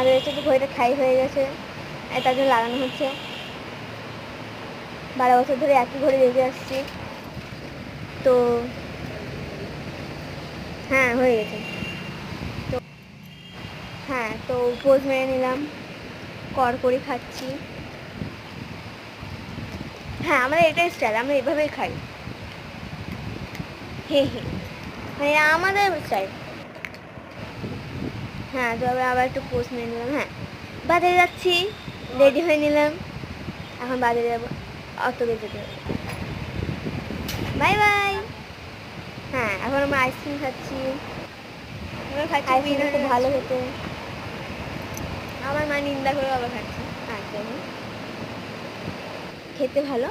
আমাদের একটু ঘড়িটা খাই হয়ে গেছে, তার জন্য লাগানো হচ্ছে। 12 বছর ধরে একই ঘড়ি রেখে আসছি, তো হ্যাঁ হয়ে গেছে। তো হ্যাঁ, তো পোজ মেরে নিলাম, কড়কড়ি খাচ্ছি। হ্যাঁ, আমাদের এটাই স্টাইল, আমরা এভাবেই খাই। হে হে, মানে আমাদের স্টাইল। হ্যাঁ, তো আবার একটু পোজ মেরে নিলাম। হ্যাঁ, বাজারে যাচ্ছি, রেডি হয়ে নিলাম, এখন বাজারে যাবো, অটো যেতে হবে। Bye bye. হ্যাঁ, এখন আমরা আইসক্রিম খাচ্ছি। আইসক্রিম খুব ভালো খেতে। আমার মা নিন্দা করে আবার খাচ্ছি। আচ্ছা, খেতে ভালো।